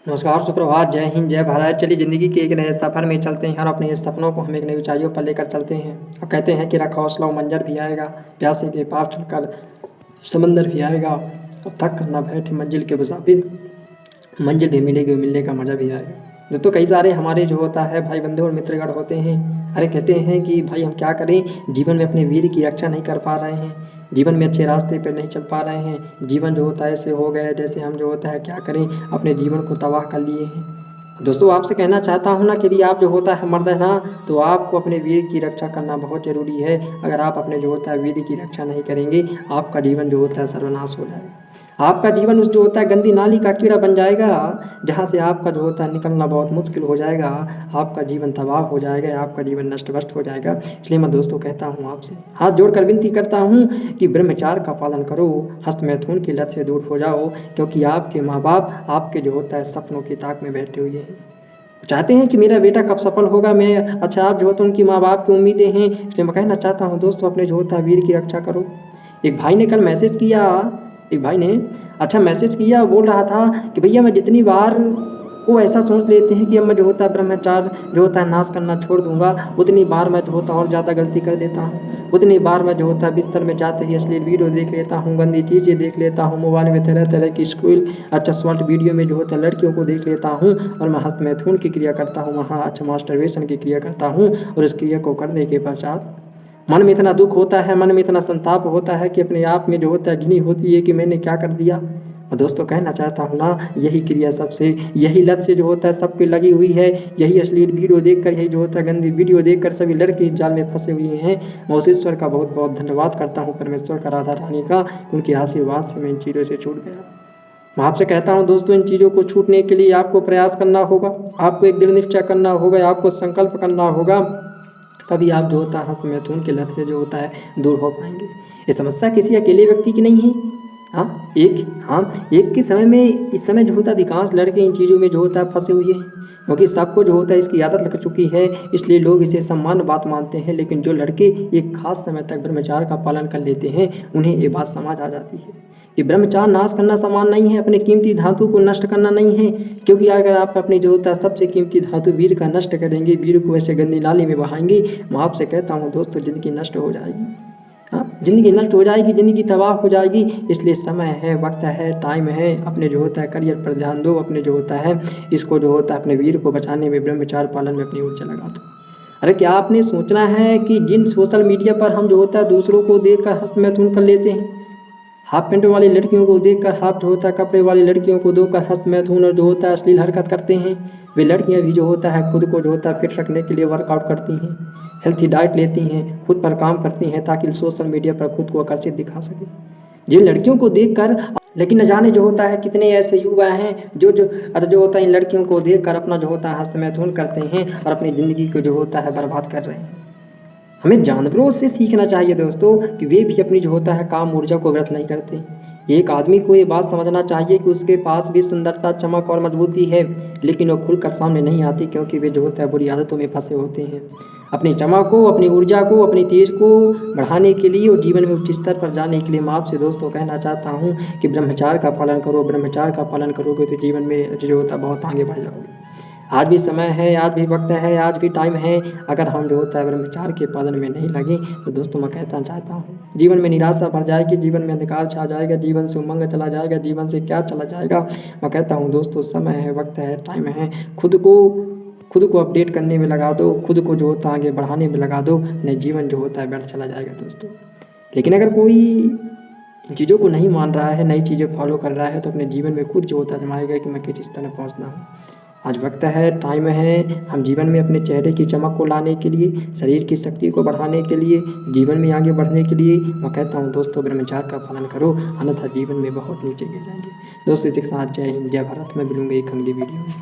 नमस्कार, सुप्रभात, जय हिंद, जय भारत। चलिए ज़िंदगी के एक नए सफ़र में चलते हैं और अपने सपनों को हम एक नई ऊंचाइयों पर लेकर चलते हैं। और कहते हैं कि रखा हौसला मंजर भी आएगा, प्यासे के पाप चलकर समंदर भी आएगा। अब थक कर ना बैठे मंजिल के मुसाफिर, मंजिल भी मिलेगी, मिलने का मज़ा भी आएगा। दोस्तों, कई सारे हमारे जो होता है भाई बंधु और मित्रगण होते हैं। अरे कहते हैं कि भाई हम क्या करें, जीवन में अपने वीर की रक्षा नहीं कर पा रहे हैं, जीवन में अच्छे रास्ते पर नहीं चल पा रहे हैं, जीवन जो होता है ऐसे हो गया है जैसे हम जो होता है क्या करें, अपने जीवन को तबाह कर लिए हैं। दोस्तों, आपसे कहना चाहता हूँ ना कि यदि आप जो होता है मर्द है ना, तो आपको अपने वीर की रक्षा करना बहुत ज़रूरी है। अगर आप अपने जो होता है वीर की रक्षा नहीं करेंगे, आपका जीवन जो होता है सर्वनाश हो जाएगा। आपका जीवन उस जो होता है गंदी नाली का कीड़ा बन जाएगा, जहाँ से आपका जो होता है निकलना बहुत मुश्किल हो जाएगा। आपका जीवन तबाह हो जाएगा, आपका जीवन नष्ट हो जाएगा। इसलिए मैं दोस्तों कहता हूँ, आपसे हाथ जोड़कर विनती करता हूँ कि ब्रह्मचार्य का पालन करो, हस्त मैथुन की लत से दूर हो जाओ। क्योंकि आपके माँ बाप आपके जो होता है सपनों की ताक में बैठे हुए हैं, चाहते हैं कि मेरा बेटा कब सफल होगा। मैं अच्छा, आप जो होता है उनकी माँ बाप की उम्मीदें हैं। इसलिए मैं कहना चाहता हूँ दोस्तों, अपने जो होता है वीर की रक्षा करो। एक भाई ने कल मैसेज किया, एक भाई ने अच्छा मैसेज किया, बोल रहा था कि भैया मैं जितनी बार वो ऐसा सोच लेते हैं कि अब मैं जो होता है ब्रह्मचार्य जो होता है नाश करना छोड़ दूंगा, उतनी बार मैं जो होता और ज़्यादा गलती कर देता हूँ। उतनी बार मैं जो होता है बिस्तर में जाते ही अश्लील वीडियो देख लेता हूँ, गंदी चीज़ें देख लेता हूँ, मोबाइल में तरह तरह की स्कूल अच्छा शॉर्ट वीडियो में जो होता है लड़कियों को देख लेता हूँ, और मैं हस्त मैथुन की क्रिया करता हूँ, वहाँ अच्छा मास्टरबेशन की क्रिया करता हूँ। और इस क्रिया को करने के पश्चात मन में इतना दुख होता है, मन में इतना संताप होता है कि अपने आप में जो होता है घिनी होती है कि मैंने क्या कर दिया। और दोस्तों कहना चाहता हूँ ना, यही क्रिया सबसे, यही लत से जो होता है सबके लगी हुई है। यही अश्लील वीडियो देखकर, यही जो होता है गंदी वीडियो देखकर सभी लड़के इस जाल में फंसे हुए हैं। मैं उस ईश्वर का बहुत बहुत धन्यवाद करता हूँ, परमेश्वर का, राधा रानी का, उनके आशीर्वाद से मैं इन चीज़ों से छूट गया। मैं आपसे कहता हूँ दोस्तों, इन चीज़ों को छूटने के लिए आपको प्रयास करना होगा, आपको एक दृढ़ निश्चय करना होगा, आपको संकल्प करना होगा। तभी आप जो होता है हस्त मैथुन की लत से जो होता है दूर हो पाएंगे। ये समस्या किसी अकेले व्यक्ति की नहीं है। एक के समय में, इस समय जो होता है अधिकांश लड़के इन चीज़ों में जो होता है फंसे हुए हैं, क्योंकि सबको जो होता है इसकी आदत लग चुकी है, इसलिए लोग इसे सामान्य बात मानते हैं। लेकिन जो लड़के एक खास समय तक ब्रह्मचार्य का पालन कर लेते हैं, उन्हें ये बात समझ आ जाती है कि ब्रह्मचार्य नाश करना समान नहीं है, अपने कीमती धातु को नष्ट करना नहीं है। क्योंकि अगर आप अपने जो होता है सबसे कीमती धातु वीर का नष्ट करेंगे, वीर को ऐसे गंदी नाली में बहाएंगे, मैं आपसे कहता हूँ दोस्तों, ज़िंदगी नष्ट हो जाएगी। ज़िंदगी नष्ट हो जाएगी, ज़िंदगी तबाह हो जाएगी। इसलिए समय है, वक्त है, टाइम है, अपने जो होता है करियर पर ध्यान दो, अपने जो होता है इसको जो होता है अपने वीर को बचाने में, ब्रह्मचार्य पालन में अपनी ऊर्जा लगा दो। अरे क्या आपने सोचना है कि जिन सोशल मीडिया पर हम जो होता है दूसरों को देखकर हस्त मैथुन कर लेते हैं, हाफ पैंट वाली लड़कियों को देखकर, हाफ जो होता है कपड़े वाली लड़कियों को देखकर हस्त मैथुन और जो होता है अश्लील हरकत करते हैं, वे लड़कियां भी जो होता है खुद को जो होता है फिट रखने के लिए वर्कआउट करती हैं, हेल्थी डाइट लेती हैं, खुद पर काम करती हैं ताकि सोशल मीडिया पर खुद को आकर्षित दिखा सके। जिन लड़कियों को देखकर, लेकिन न जाने जो होता है कितने ऐसे युवा हैं जो होता है इन लड़कियों को देखकर अपना जो होता है हस्त मैथुन करते हैं और अपनी ज़िंदगी को जो होता है बर्बाद कर रहे हैं। हमें जानवरों से सीखना चाहिए दोस्तों कि वे भी अपनी जो होता है काम ऊर्जा को व्यर्थ नहीं करते। एक आदमी को ये बात समझना चाहिए कि उसके पास भी सुंदरता, चमक और मजबूती है, लेकिन वो खुलकर सामने नहीं आती क्योंकि वे जो होता है बुरी आदतों में फंसे होते हैं। अपनी चमक को, अपनी ऊर्जा को, अपनी तेज को बढ़ाने के लिए और जीवन में उच्च स्तर पर जाने के लिए मैं आपसे दोस्तों कहना चाहता हूँ कि ब्रह्मचार्य का पालन करो। ब्रह्मचार्य का पालन करोगे तो जीवन में जो होता है बहुत आगे बढ़ जाओगे। आज भी समय है, आज भी वक्त है, आज भी टाइम है। अगर हम जो होता है ब्रह्मचार्य के पालन में नहीं लगे तो दोस्तों मैं कहना चाहता हूँ जीवन में निराशा भर जाएगी, जीवन में अंधकार छा जाएगा, जीवन से उमंग चला जाएगा, जीवन से क्या चला जाएगा। मैं कहता हूँ दोस्तों, समय है, वक्त है, टाइम है, खुद को अपडेट करने में लगा दो, खुद को जो होता है आगे बढ़ाने में लगा दो, नहीं जीवन जो होता है व्यर्थ चला जाएगा दोस्तों। लेकिन अगर कोई इन चीज़ों को नहीं मान रहा है, नई चीज़ें फॉलो कर रहा है, तो अपने जीवन में खुद जो होता है आजमाएगा कि मैं किस तरह पहुँचना हूँ। आज वक्त है, टाइम है, हम जीवन में अपने चेहरे की चमक को लाने के लिए, शरीर की शक्ति को बढ़ाने के लिए, जीवन में आगे बढ़ने के लिए मैं कहता हूँ दोस्तों ब्रह्मचार्य का पालन करो, अन्यथा जीवन में बहुत नीचे गिर जाएंगे। दोस्तों इसी के साथ जय हिंद, जय भारत। मैं मिलूंगा एक अगली वीडियो में।